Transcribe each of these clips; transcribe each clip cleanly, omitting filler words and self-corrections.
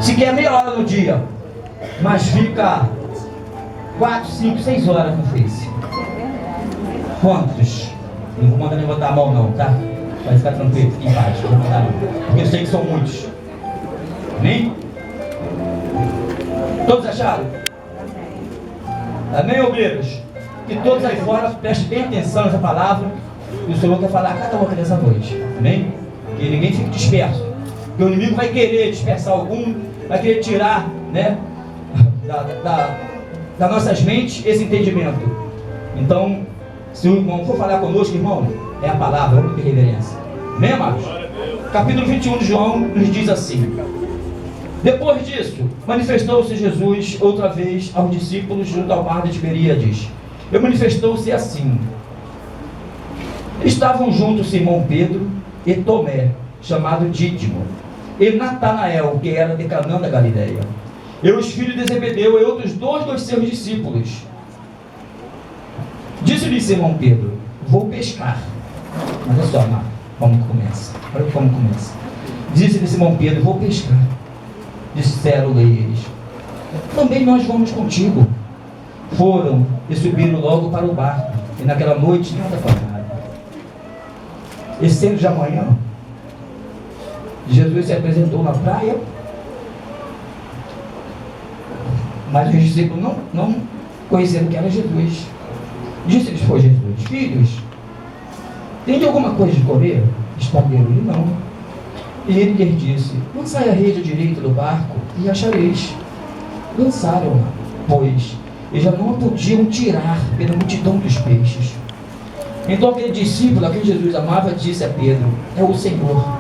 Se quer meia hora no dia, mas fica 4, 5, 6 horas no Face. Quantos? Não vou mandar levantar a mão não, tá? Vai ficar tranquilo, fique em paz, não vou mandar não. Porque eu sei que são muitos. Amém? Todos acharam? Amém, obreiros? Que todos aí fora prestem bem atenção nessa palavra. E o Senhor quer falar a cada um aqui nessa noite. Amém? Que ninguém fique disperso. Porque o inimigo vai querer dispersar algum, vai querer tirar, né, das nossas mentes esse entendimento. Então, se o irmão for falar conosco, irmão, é a palavra, vamos ter reverência. Amém, amados? Capítulo 21 de João nos diz assim: depois disso, manifestou-se Jesus outra vez aos discípulos junto ao mar de Tiberíades. E manifestou-se assim: estavam juntos Simão Pedro e Tomé, chamado Dídimo, e Natanael, que era de Canaã da Galileia, e os filhos de Zebedeu e outros dois dos seus discípulos. Disse-lhe Simão Pedro: vou pescar. Olha só, como começa. Olha como começa. Disse-lhe Simão Pedro: vou pescar. Disseram-lhe eles: também nós vamos contigo. Foram e subiram logo para o barco, e naquela noite nenhum apanharam. E sendo já manhã, Jesus se apresentou na praia, mas os discípulos não conheceram que era Jesus. Disse-lhes, foi Jesus: filhos, tem alguma coisa de comer? Responderam-lhe: não. E ele lhes disse: lançai a rede à direita do barco e achareis. Lançaram-na, pois, e já não a podiam tirar pela multidão dos peixes. Então aquele discípulo a quem Jesus amava disse a Pedro: é o Senhor.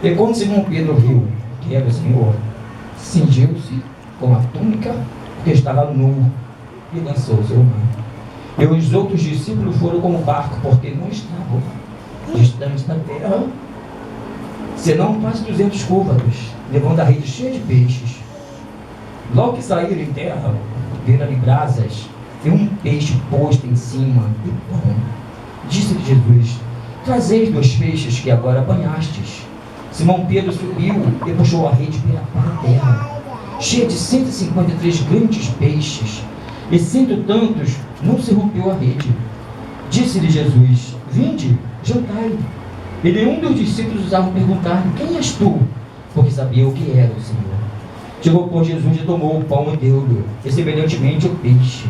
E quando Simão Pedro viu que era o Senhor, cingiu-se com a túnica, porque estava nu, e lançou-se ao mar. E os outros discípulos foram com o barco, porque não estavam distantes da terra, senão quase 200 côvados, levando a rede cheia de peixes. Logo que saíram em terra, viram ali brasas e um peixe posto em cima do pão. Disse-lhe Jesus: trazeis 2 peixes que agora apanhastes. Simão Pedro subiu e puxou a rede para a terra, cheia de 153 grandes peixes, e sendo tantos, não se rompeu a rede. Disse-lhe Jesus: vinde, jantai. E nenhum dos discípulos ousava perguntar: quem és tu? Porque sabia o que era o Senhor. Chegou por Jesus e tomou o pão e deu-lhe, e semelhantemente o peixe.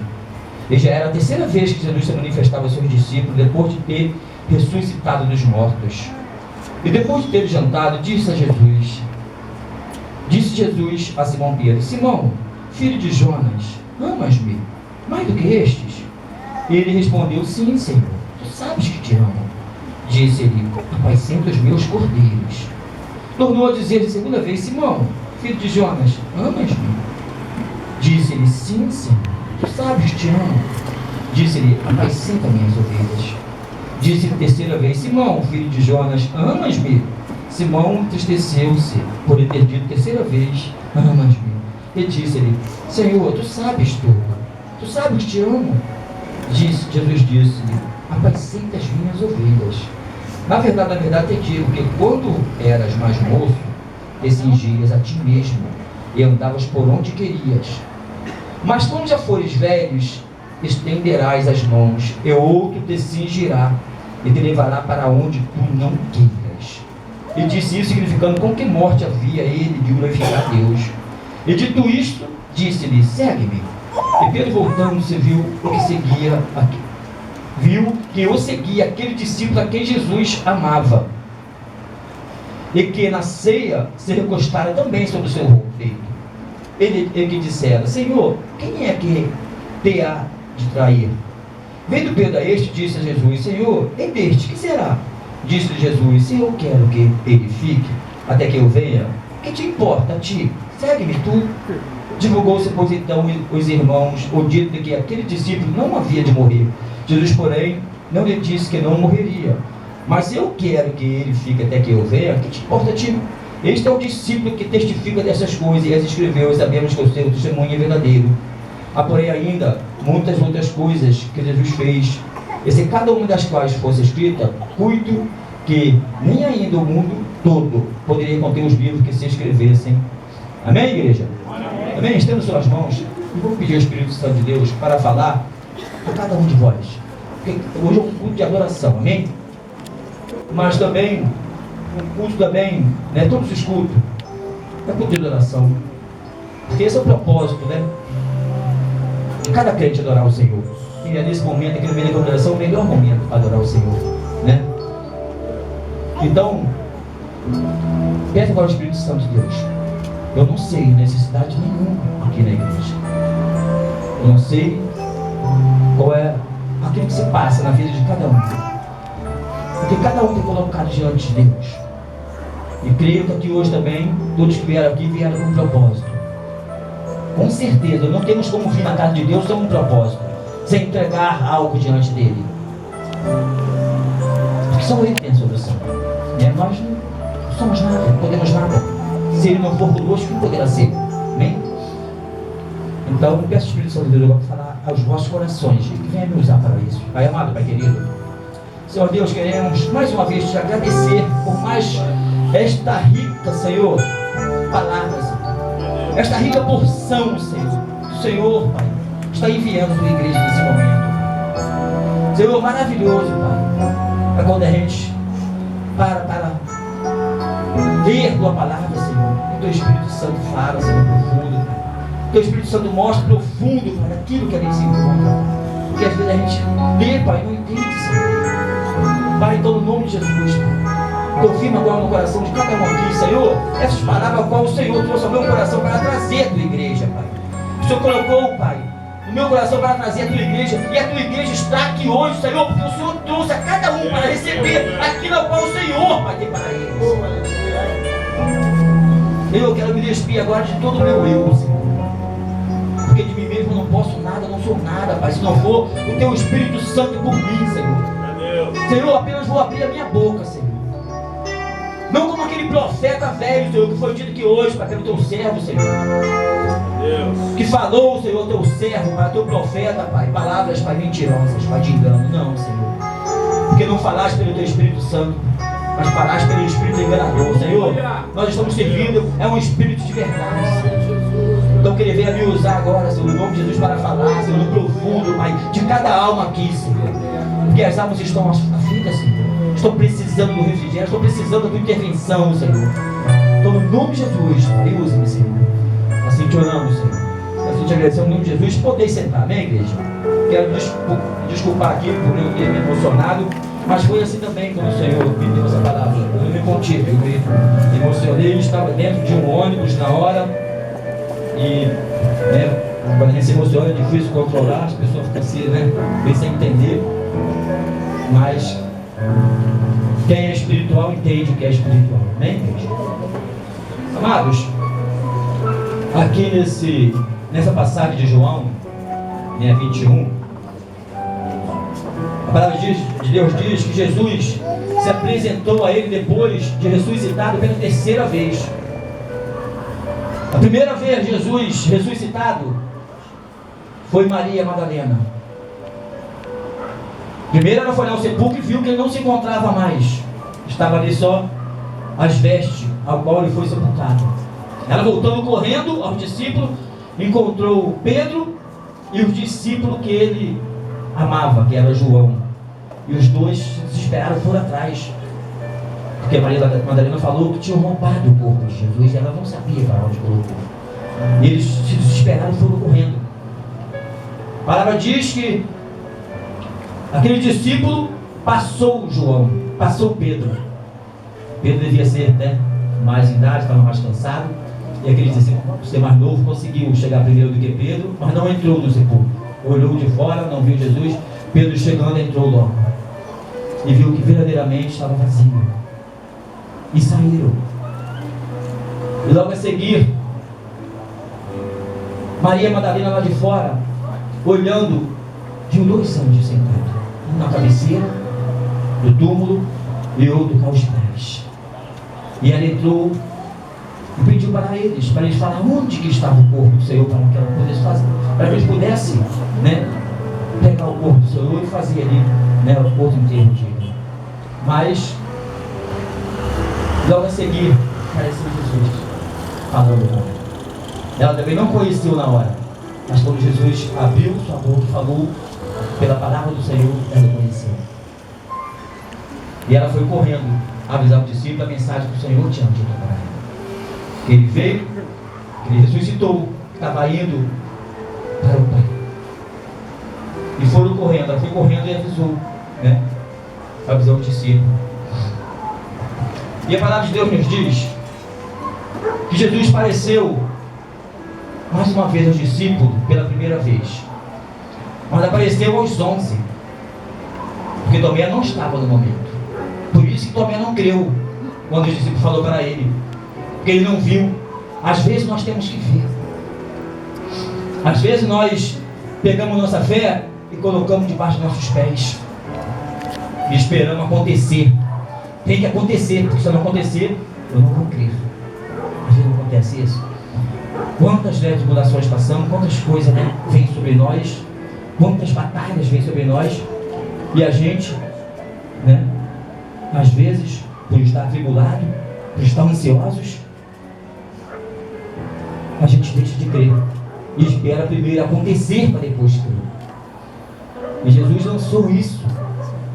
E já era a 3ª vez que Jesus se manifestava aos seus discípulos, depois de ter ressuscitado dos mortos. E depois de ter jantado, disse Jesus a Simão Pedro: Simão, filho de Jonas, amas-me mais do que estes? E ele respondeu: sim, Senhor, tu sabes que te amo. Disse-lhe: apacenta os meus cordeiros. Tornou a dizer de segunda vez: Simão, filho de Jonas, amas-me? Disse-lhe: sim, Senhor, tu sabes que te amo. Disse-lhe: apacenta minhas ovelhas. Disse-lhe 3ª vez: Simão, filho de Jonas, amas-me? Simão entristeceu-se por ele ter dito 3ª vez: amas-me. E disse-lhe: Senhor, tu sabes tudo, tu sabes que te amo. Jesus disse-lhe: apacenta as minhas ovelhas. Na verdade te digo que quando eras mais moço, te cingias a ti mesmo e andavas por onde querias. Mas quando já fores velhos, estenderás as mãos, e outro te cingirá e te levará para onde tu não queiras. E disse isso significando com que morte havia ele de glorificar a Deus. E dito isto, disse-lhe: segue-me. E Pedro, voltando-se, viu que o seguia aquele discípulo a quem Jesus amava, e que na ceia se recostara também sobre o seu peito. Ele que dissera: Senhor, quem é que te há de trair? Vendo Pedro a este, disse a Jesus: Senhor, e deste, que será? Disse-lhe Jesus: se eu quero que ele fique até que eu venha, que te importa a ti? Segue-me tu. Divulgou-se, pois, então os irmãos o dito de que aquele discípulo não havia de morrer. Jesus, porém, não lhe disse que não morreria. Mas se eu quero que ele fique até que eu venha, que te importa a ti? Este é o discípulo que testifica dessas coisas e as escreveu, e sabemos que o seu testemunho é verdadeiro. Há, porém, ainda muitas outras coisas que Jesus fez, e se cada uma das quais fosse escrita, cuido que nem ainda o mundo todo poderia conter os livros que se escrevessem Amém, igreja? Amém? Estamos suas mãos e vamos pedir ao Espírito Santo de Deus para falar a cada um de vós. Porque hoje é um culto de adoração, amém? Mas também, um culto também, né? Todos os cultos é culto de adoração. Porque esse é o propósito, né? De cada crente adorar o Senhor. E é nesse momento, aqui no meio da adoração, o melhor momento para adorar o Senhor, né? Então, peça agora o Espírito Santo de Deus. Eu não sei necessidade nenhuma aqui na igreja. Eu não sei qual é aquilo que se passa na vida de cada um. Porque cada um tem colocado diante de Deus. E creio que aqui hoje também, todos que vieram aqui vieram com um propósito. Com certeza, não temos como vir na casa de Deus sem um propósito, sem entregar algo diante dele. Porque só ele tem a solução. Nós não somos nada, não podemos nada. Se ele não for conosco, quem poderá ser? Amém? Então, peço ao Espírito Santo de Deus para falar aos vossos corações e que venha me usar para isso. Pai amado, Pai querido, Senhor Deus, queremos mais uma vez te agradecer por mais esta rica, Senhor, palavra, Senhor. Esta rica porção, Senhor. O Senhor, Pai, está enviando para a igreja nesse momento. Senhor, maravilhoso, Pai. É quando a gente para ler tua palavra, Senhor. O teu Espírito Santo fala, Senhor, profundo. O teu Espírito Santo mostra profundo para aquilo que a gente se encontra. Porque às vezes a gente lê, Pai, não entende, Senhor. Pai, então no nome de Jesus, Pai, confirma agora no coração de cada um aqui, Senhor, essas palavras qual o Senhor trouxe ao meu coração para trazer a tua igreja, Pai. O Senhor colocou, Pai, no meu coração para trazer a tua igreja, e a tua igreja está aqui hoje, Senhor, porque o Senhor trouxe a cada um para receber aquilo ao qual o Senhor vai ter para eles. Eu quero me despir agora de todo o meu eu, Senhor. Porque de mim mesmo eu não posso nada, não sou nada, Pai, se não for o teu Espírito Santo por mim, Senhor. Senhor, apenas vou abrir a minha boca, Senhor. Não como aquele profeta velho, Senhor, que foi dito que hoje, Pai, pelo teu servo, Senhor. Deus. Que falou, Senhor, teu servo, Pai, teu profeta, Pai, palavras, Pai, mentirosas, Pai, de engano. Não, Senhor. Porque não falaste pelo teu Espírito Santo, mas falaste pelo Espírito enganador, Senhor. Nós estamos servindo, é um Espírito de verdade, Senhor. Então que Ele venha me usar agora, Senhor, no nome de Jesus, para falar, Senhor, no profundo, Pai, de cada alma aqui, Senhor. Porque as almas estão aflitas, Senhor. Estou precisando do refrigério, estou precisando da tua intervenção, Senhor. Então, no nome de Jesus, Pai, use-me, Senhor. Assim te oramos, Senhor. Assim te agradecemos no nome de Jesus. Podem sentar, amém, igreja? Quero desculpar aqui por eu ter me emocionado, mas foi assim também quando o Senhor me deu essa palavra. Eu não me contive, eu me emocionei, estava dentro de um ônibus na hora. E, né, quando a gente se emociona é difícil controlar, as pessoas ficam assim, né, bem sem entender. Mas quem é espiritual entende o que é espiritual, amém, igreja? Amados, aqui nessa passagem de João, né, 21, a palavra de Deus diz que Jesus se apresentou a ele depois de ressuscitado pela terceira vez. A primeira vez Jesus ressuscitado foi Maria Madalena. Primeiro ela foi ao sepulcro e viu que ele não se encontrava mais. Estava ali só as vestes ao qual ele foi sepultado. Ela, voltando correndo aos discípulos, encontrou Pedro e os discípulos que ele amava, que era João. E os dois se desesperaram por atrás. Porque Maria Madalena falou que tinham roubado o corpo de Jesus e ela não sabia para onde colocou. E eles se desesperaram e foram correndo. A palavra diz que aquele discípulo passou João, passou Pedro. Pedro devia ser, né, mais em idade, estava mais cansado. E aquele discípulo, por ser mais novo, conseguiu chegar primeiro do que Pedro, mas não entrou no sepulcro. Olhou de fora, não viu Jesus. Pedro chegando, entrou logo. E viu que verdadeiramente estava vazio. E saíram. E logo a seguir, Maria Madalena lá de fora, olhando, viu dois anjos sentados, um na cabeceira do túmulo e outro aos pés. E ela entrou e pediu para eles falar onde que estava o corpo do Senhor, para que ela pudesse fazer, para que eles pudessem, né, pegar o corpo do Senhor e fazer ali, né, o outro enterro dele. Mas logo a seguir apareceu Jesus falando: Ela também não conheceu na hora. Mas quando Jesus abriu sua boca e falou pela palavra do Senhor, ela conheceu. E ela foi correndo avisar o discípulo a mensagem que o Senhor tinha dito para ela. Que ele veio, que ele ressuscitou, estava indo para o Pai. E foram correndo, ela foi correndo e avisou, né? Avisou o discípulo. E a palavra de Deus nos diz que Jesus apareceu mais uma vez aos discípulos pela primeira vez. Mas apareceu aos 11. Porque Tomé não estava no momento. Por isso que Tomé não creu quando o discípulo falou para ele. Porque ele não viu. Às vezes nós temos que ver. Às vezes nós pegamos nossa fé e colocamos debaixo dos nossos pés. E esperamos acontecer. Tem que acontecer, porque se não acontecer, eu não vou crer. Às vezes não acontece isso. Quantas tribulações passamos, quantas coisas, né, vêm sobre nós, quantas batalhas vêm sobre nós, e a gente, né, às vezes, por estar atribulado, por estar ansiosos, a gente deixa de crer e espera primeiro acontecer para depois crer. E Jesus lançou isso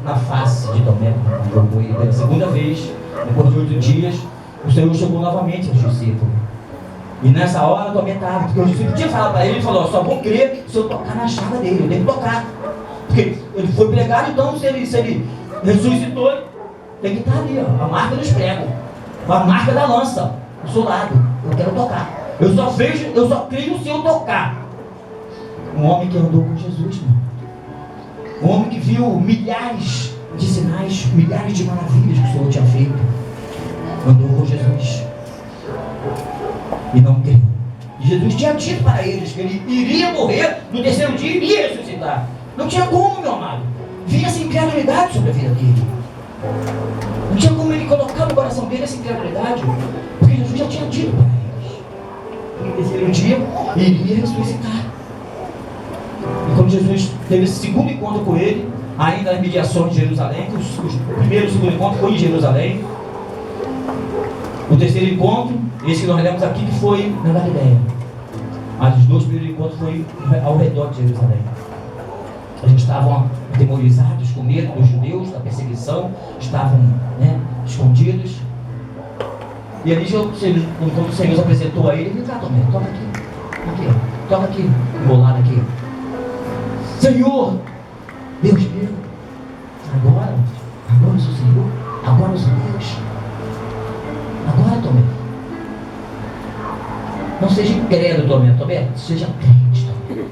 na face de Tomé, jogou ele pela segunda vez. Depois de 8 dias, o Senhor chegou novamente aos discípulos. E nessa hora Tomé estava, porque o discípulo tinha falado para ele, ele falou: só vou crer se eu tocar na chaga dele, eu tenho que tocar. Porque ele foi pregado, então se ele ressuscitou, tem que estar ali, ó, a marca dos pregos, a marca da lança, do seu lado. Eu quero tocar. Eu só creio se eu tocar. Um homem que andou com Jesus, mano. Um homem que viu milhares de sinais, milhares de maravilhas que o Senhor tinha feito. Andou com Jesus. E não creu. E Jesus tinha dito para eles que ele iria morrer, no terceiro dia iria ressuscitar. Não tinha como, meu amado. Vinha essa incredulidade sobre a vida dele. Não tinha como ele colocar no coração dele essa incredulidade. Porque Jesus já tinha dito para eles que no terceiro dia iria ressuscitar. E quando Jesus teve esse segundo encontro com ele, ainda nas mediações de Jerusalém, o primeiro e o segundo encontro foi em Jerusalém. O terceiro encontro, esse que nós lemos aqui, que foi na Galileia. Mas os 2 primeiros encontros foi ao redor de Jerusalém. Eles estavam atemorizados, com medo dos judeus, da perseguição, estavam, né, escondidos. E ali, quando o Senhor se apresentou a ele, vem cá, Tomé, toca aqui, toca aqui, embolado aqui. Senhor, Deus meu, agora eu sou Senhor, agora eu sou Deus. Agora, Tomé, não seja incrédulo, Tomé, seja crente, Tomé.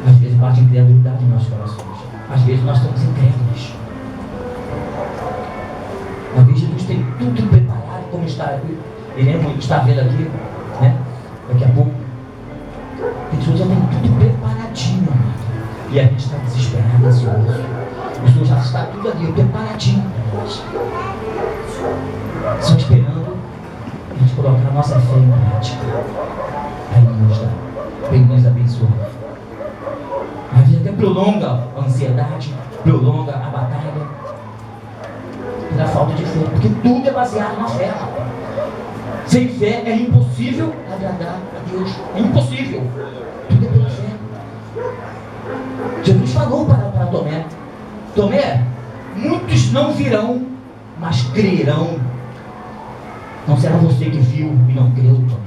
Às vezes bate incredulidade em nossos corações. Às vezes nós estamos incrédulos. Às vezes Jesus tem tudo preparado, como está aqui. Ele está vendo aqui, né? Daqui a pouco. Jesus já tem tudo preparadinho, amado. E a gente está desesperado, ansioso. O Senhor já está tudo ali, preparadinho para nós. Só esperando a gente colocar a nossa fé em prática. Aí nos dá, Ele nos abençoa. A vida até prolonga a ansiedade, prolonga a batalha pela falta de fé, porque tudo é baseado na fé. Sem fé é impossível agradar a Deus. É impossível. Tudo é pela fé. Jesus falou para Tomé: Tomé, muitos não virão, mas crerão. Não será você que viu e não creu, Tomé.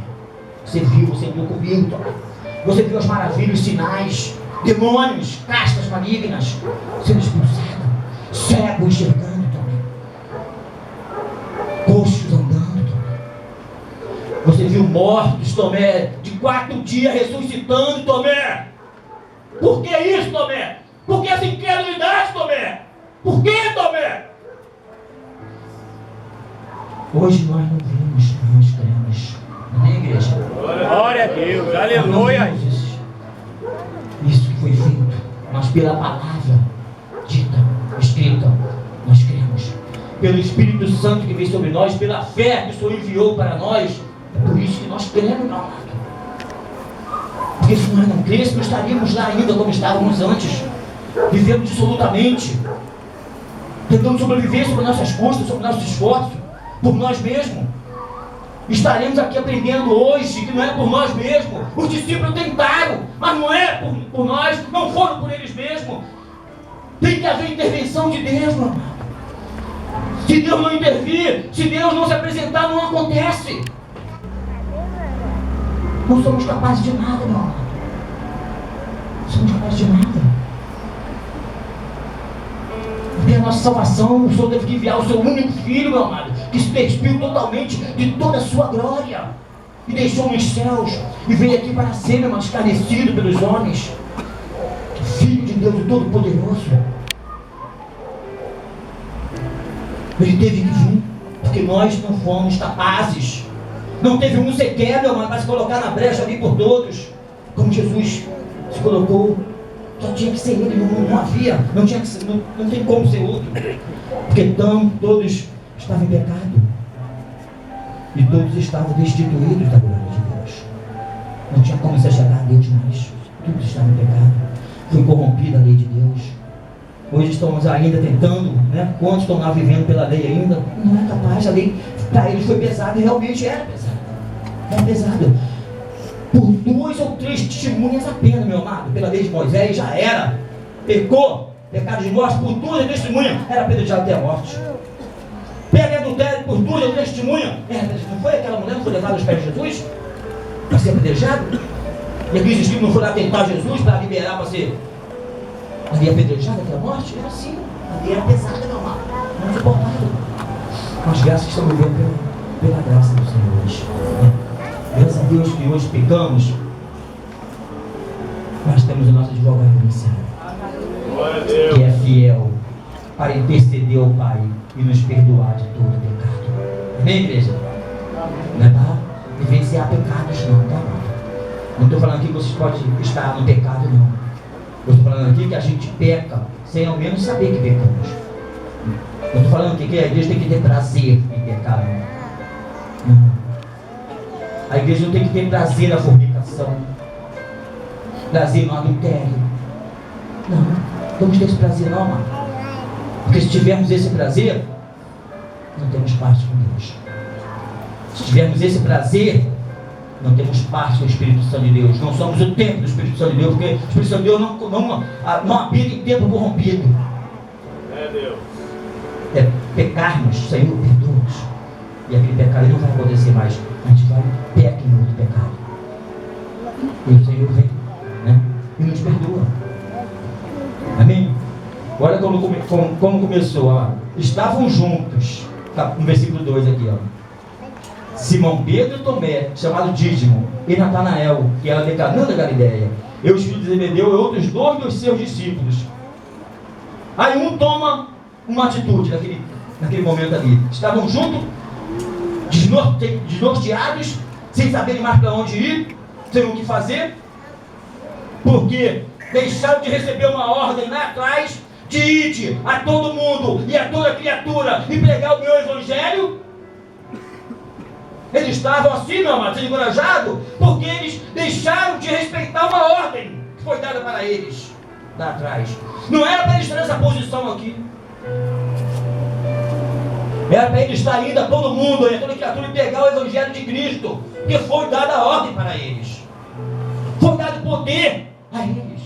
Você viu comigo, Tomé. Você viu as maravilhas, sinais, demônios, castas malignas sendo expulsadas, cego enxergando, Tomé. Coxos andando, Tomé. Você viu mortos, Tomé, de 4 dias ressuscitando, Tomé. Por que isso, Tomé? Por que essa incredulidade, Tomé? Por que, Tomé? Hoje nós não vimos, nós cremos. Amém, igreja? Glória a Deus, aleluia. Isso que foi feito, mas pela palavra dita, escrita, nós cremos. Pelo Espírito Santo que veio sobre nós, pela fé que o Senhor enviou para nós, é por isso que nós cremos, meu amado. Porque se nós não crêssemos, estaríamos lá ainda como estávamos antes, vivendo dissolutamente, tentando sobreviver sobre nossas custas, sobre nossos esforços, por nós mesmos. Estaremos aqui aprendendo hoje que não é por nós mesmos. Os discípulos tentaram, mas não é por nós, não foram por eles mesmos. Tem que haver intervenção de Deus, meu amado. Se Deus não intervir, se Deus não se apresentar, não acontece. Não somos capazes de nada, meu amado. Não somos capazes de nada. Porque a nossa salvação, o Senhor teve que enviar o seu único filho, meu amado, que se despiu totalmente de toda a sua glória e deixou nos céus e veio aqui para ser, meu amado, escarnecido pelos homens. Filho de Deus, o Todo-Poderoso. Ele teve que vir, porque nós não fomos capazes. Não teve um sequer, meu amado, para se colocar na brecha ali por todos, como Jesus se colocou. Só tinha que ser ele, não havia, não tem como ser outro. Porque todos estavam em pecado. E todos estavam destituídos da glória de Deus. Não tinha como se chegar a Deus mais. Todos estavam em pecado. Foi corrompida a lei de Deus. Hoje estamos ainda tentando, né? Quantos estão lá vivendo pela lei ainda? Não é capaz, a lei para eles foi pesada e realmente era pesada. Era pesado. Por 2 ou 3 testemunhas apenas, meu amado, pela lei de Moisés já era. Pecou, pecado de morte, por 2 ou 3 testemunhas, era apedrejado até a morte. Pega adultério por 2 ou 3 testemunhas, não foi aquela mulher que foi levada aos pés de Jesus para ser apedrejado? E aqueles discípulos não foram tentar Jesus para liberar para ser ali apedrejado até a morte? Era assim, a lei era pesada, meu amado, não suportável. Mas graças que estamos vivendo pela graça do Senhor hoje. Graças a Deus que hoje pecamos, nós temos o nosso advogado no céu, que é fiel para interceder ao Pai e nos perdoar de todo pecado. Amém, igreja? Não é para vivenciar pecados, não, tá? Não estou falando aqui que vocês podem estar no pecado, não. Eu estou falando aqui que a gente peca sem ao menos saber que pecamos. Eu estou falando aqui que a igreja tem que ter prazer em pecar, não. Não. A igreja não tem que ter prazer na fornicação, prazer no adultério. Não vamos ter esse prazer não, amado. Porque se tivermos esse prazer, não temos parte com Deus. Se tivermos esse prazer, não temos parte do Espírito Santo de Deus. Não somos o templo do Espírito Santo de Deus, porque o Espírito Santo de Deus não habita em templo corrompido. É Deus. É pecarmos, Senhor, perdoa-nos. E aquele pecado não vai acontecer mais. A gente vai e peca em outro pecado. E o Senhor vem, né? E nos perdoa. Amém? Olha como começou, ó. Estavam juntos, no versículo 2 aqui, ó. Simão Pedro e Tomé, chamado Dídimo, e Natanael, que era de Caná da Galileia, e os filhos de Zebedeu e outros 2 dos seus discípulos. Aí um toma uma atitude naquele momento ali. Estavam juntos, desnorteados, sem saberem mais para onde ir, sem o que fazer, porque deixaram de receber uma ordem lá atrás de ir a todo mundo e a toda criatura e pregar o meu evangelho. Eles estavam assim, meu amado, desencorajados, porque eles deixaram de respeitar uma ordem que foi dada para eles lá atrás. Não era para eles estar nessa posição aqui. Era para eles estar indo a todo mundo, a toda criatura, e pegar o evangelho de Cristo, porque foi dada a ordem para eles. Foi dado poder a eles.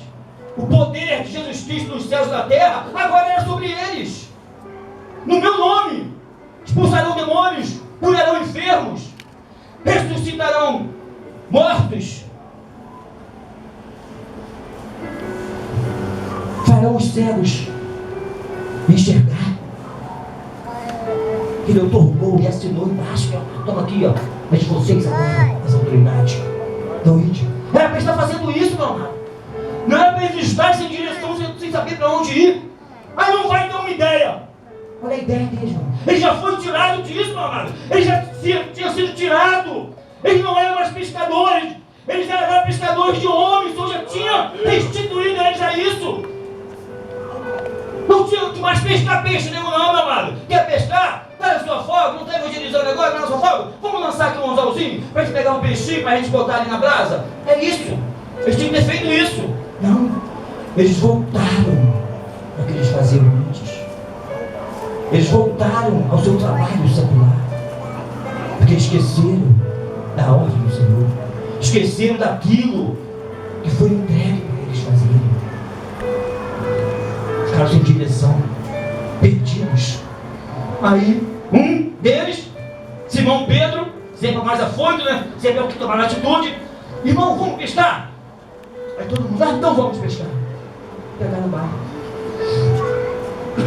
O poder de Jesus Cristo nos céus e na terra agora era sobre eles. No meu nome expulsarão demônios, curarão enfermos, ressuscitarão mortos, farão os cegos enxergar. Ele otorgou e assinou embaixo, ó. Toma aqui, ó, mas vocês agora, essa autoridade. Então, era para estar fazendo isso, meu amado. Não era para eles estarem sem direção, sem saber para onde ir. Aí não vai ter uma ideia. Olha a ideia deles, mano. Ele já foi tirado disso, meu amado. Ele já tinha sido tirado. Eles não eram mais pescadores. Eles eram agora pescadores de homens. O Senhor já tinha restituído eles a isso. Não tinha que mais pescar peixe nenhum, não, meu amado. Quer pescar? Está na sua folga, não está evangelizando agora, está na sua folga? Vamos lançar aqui um anzolzinho para a gente pegar um peixinho para a gente botar ali na brasa? É isso. Eles tinham que ter feito isso. Não. Eles voltaram ao que eles faziam antes. Eles voltaram ao seu trabalho secular. Porque esqueceram da ordem do Senhor. Esqueceram daquilo que foi entregue para eles fazerem. Ficaram sem direção, perdidos. Aí, um deles, Simão Pedro, sempre mais afoito, né? Sempre é o que tomar atitude. Irmão, vamos pescar? Aí todo mundo, então vamos pescar. Pegar no barco.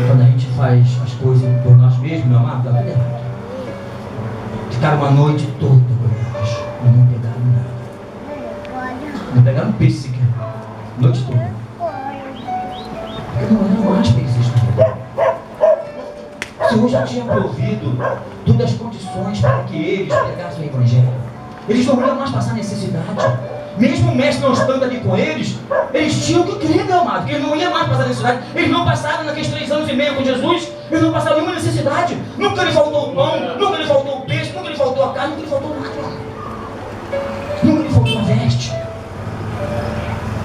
Quando a gente faz as coisas por nós mesmos, meu amado, dá tudo errado. Ficaram uma noite toda com nós. Não pegaram nada. Não pegaram peixe sequer. Noite toda. Porque não eram mais peixes. O Senhor já tinha provido todas as condições para que eles pregassem o Evangelho. Eles não iam mais passar necessidade. Mesmo o mestre não estando ali com eles, eles tinham que crer, meu amado, que eles não iam mais passar necessidade. Eles não passaram naqueles 3 anos e meio com Jesus, eles não passaram nenhuma necessidade. Nunca lhe faltou o pão, nunca lhe faltou o peixe, nunca lhe faltou a carne, nunca lhe faltou nada. Nunca lhe faltou a veste.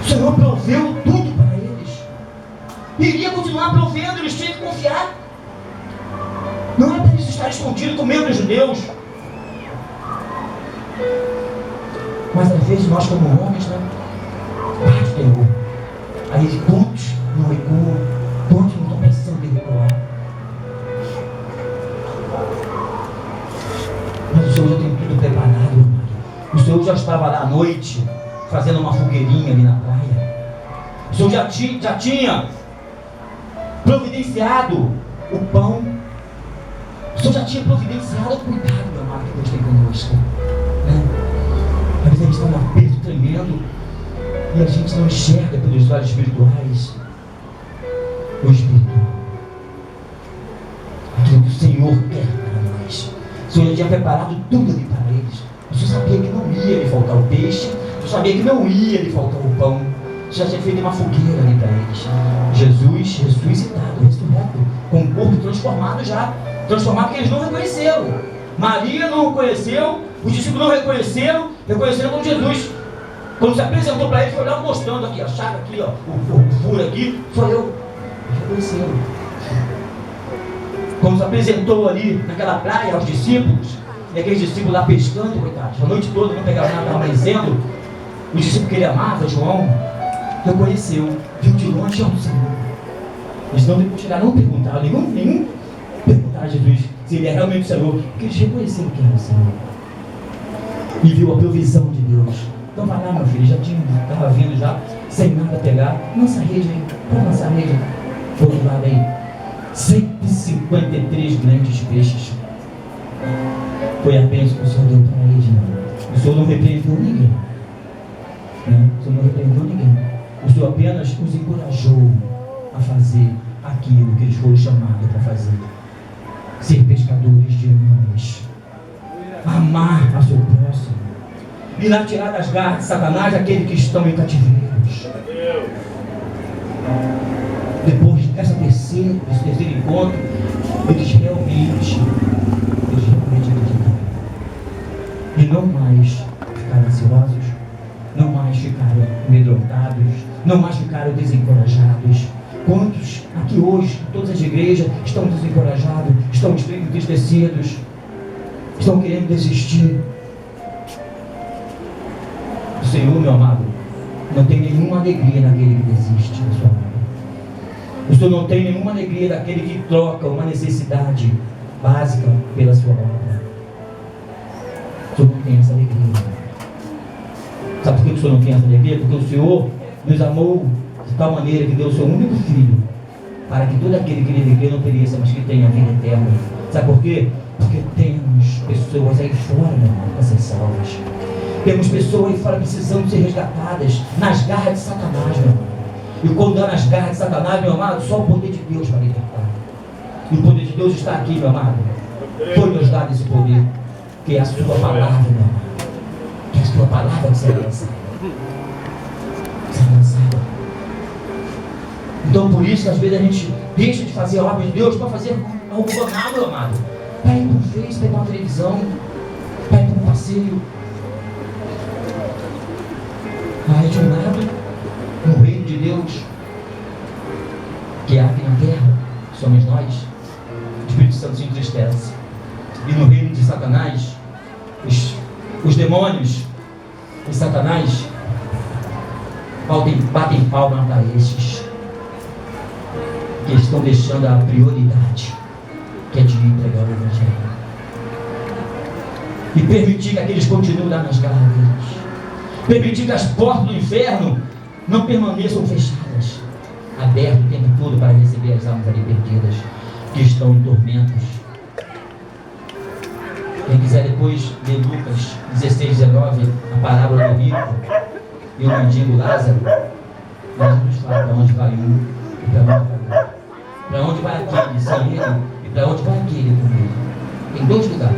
O Senhor proveu tudo para eles. E iria continuar provendo, eles tinham que confiar. Não é para eles estarem escondidos com medo dos judeus. Mas às vezes nós como homens, né? Bate o terror. Aí todos não recuam, todos não estão precisando de recuar. Mas o Senhor já tem tudo preparado, amado. O Senhor já estava lá à noite, fazendo uma fogueirinha ali na praia. O Senhor já tinha providenciado o pão. O Senhor já tinha providenciado o cuidado, meu amado, que Deus tem conosco. Às vezes a gente está num aperto tremendo e a gente não enxerga pelos olhos espirituais o espiritual. Aquilo que o Senhor quer para nós. O Senhor já tinha preparado tudo ali para eles. O Senhor sabia que não ia lhe faltar o peixe, o Senhor sabia que não ia lhe faltar o pão. O Senhor já tinha feito uma fogueira ali para eles. Jesus ressuscitado, ressurreto, com o corpo transformado já. Transformado porque eles não reconheceram. Maria não reconheceu, os discípulos não reconheceram como Jesus. Quando se apresentou para eles, foi lá mostrando aqui, a chaga aqui, ó, o furo aqui, sou eu. Eles reconheceram. Quando se apresentou ali naquela praia aos discípulos, e aqueles discípulos lá pescando, coitados, a noite toda não pegaram nada, estava amanhecendo. O discípulo que ele amava, João, reconheceu, viu de longe o Senhor. Eles não chegaram, não perguntaram, nenhum perguntaram a Jesus se ele é realmente o Senhor, porque eles reconheceram que era o Senhor. E viu a provisão de Deus. Então vai lá, meu filho, já estava vindo já, sem nada pegar. Lança a rede aí, pode lançar a rede. Vou levar aí 153 grandes peixes. Foi a bênção que o Senhor deu para eles, não. O Senhor não repreendeu ninguém. Né? O Senhor não repreendeu ninguém. O Senhor apenas os encorajou a fazer aquilo que eles foram chamados para fazer. Ser pescadores de homens. Amar a seu próximo. E lá tirar das garras de Satanás aqueles que estão em cativeiros. Depois desse terceiro encontro, eles realmente acreditaram. E não mais ficaram ansiosos, não mais ficaram amedrontados, não mais ficaram desencorajados. Quantos aqui hoje, em todas as igrejas, estão desencorajados, estão entristecidos, estão querendo desistir? O Senhor, meu amado, não tem nenhuma alegria naquele que desiste da sua obra. O Senhor não tem nenhuma alegria daquele que troca uma necessidade básica pela sua obra. O Senhor não tem essa alegria. Sabe por que o Senhor não tem essa alegria? Porque o Senhor nos amou de tal maneira que deu o seu único filho, para que todo aquele que nele crê não pereça, mas que tenha a vida eterna. Sabe por quê? Porque temos pessoas aí fora, meu irmão, para ser salvas. Temos pessoas aí fora precisando ser resgatadas nas garras de Satanás, meu irmão. E quando dá nas garras de Satanás, meu amado, só o poder de Deus para libertar. E o poder de Deus está aqui, meu amado. Foi nos dado esse poder, que é a sua palavra, meu amado. Que é a sua palavra que será lançada. Será lançada. Então por isso que às vezes a gente deixa de fazer a obra de Deus para fazer algo banal, meu amado. Para ir para um Face, para ir para uma televisão, para ir para um passeio. Mas de um lado, no reino de Deus, que é aqui na terra, que somos nós, o Espírito Santo se entristece. E no reino de Satanás, E Satanás batem palma para estes que estão deixando a prioridade, que é de entregar o Evangelho. E permitir que aqueles continuem lá nas garras deles. Permitir que as portas do inferno não permaneçam fechadas, abertas o tempo todo para receber as almas ali perdidas, que estão em tormentos. Quem quiser depois ler Lucas 16, 19, a parábola do rico e o mendigo Lázaro, mas nos fala para onde vai um e para onde vai outro. Para onde vai aquele sem ele e para onde vai aquele com ele. Tem dois lugares: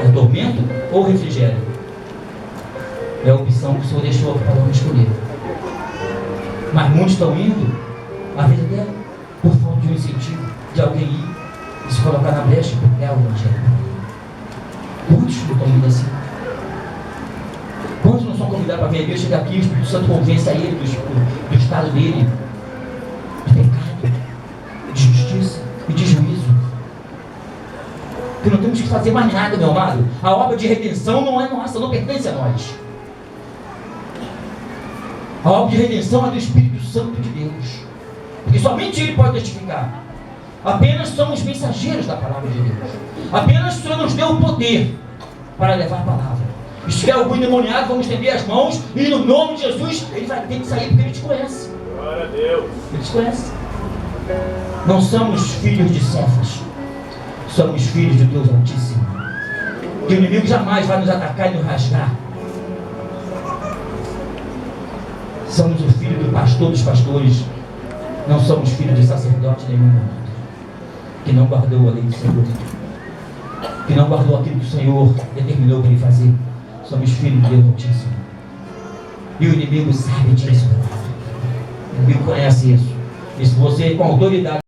é tormento ou refrigério. É a opção que o Senhor deixou para cada um escolher. Mas muitos estão indo, às vezes até por falta de um incentivo de alguém ir e se colocar na brecha para pregar o Evangelho. Quantos estão indo assim? Quantos não são convidados para vir à igreja, chegar aqui, o Espírito Santo convence a ele do estado dele, de pecado, de justiça e de juízo? Que não temos que fazer mais nada, meu amado. A obra de redenção não é nossa, não pertence a nós. A obra de redenção é do Espírito Santo de Deus, porque somente Ele pode testificar. Apenas somos mensageiros da palavra de Deus. Apenas o Senhor nos deu o poder para levar a palavra. E se tiver algum endemoniado, vamos estender as mãos e no nome de Jesus ele vai ter que sair, porque Ele te conhece. Glória a Deus. Ele te conhece. Não somos filhos de Cefas, somos filhos de Deus Altíssimo. Que o inimigo jamais vai nos atacar e nos rasgar. Somos o filho do pastor dos pastores. Não somos filhos de sacerdote nenhum, que não guardou a lei do Senhor, que não guardou aquilo que o Senhor determinou para ele fazer. Somos filhos de Deus Altíssimo. E o inimigo sabe disso. O inimigo conhece isso. E se você com autoridade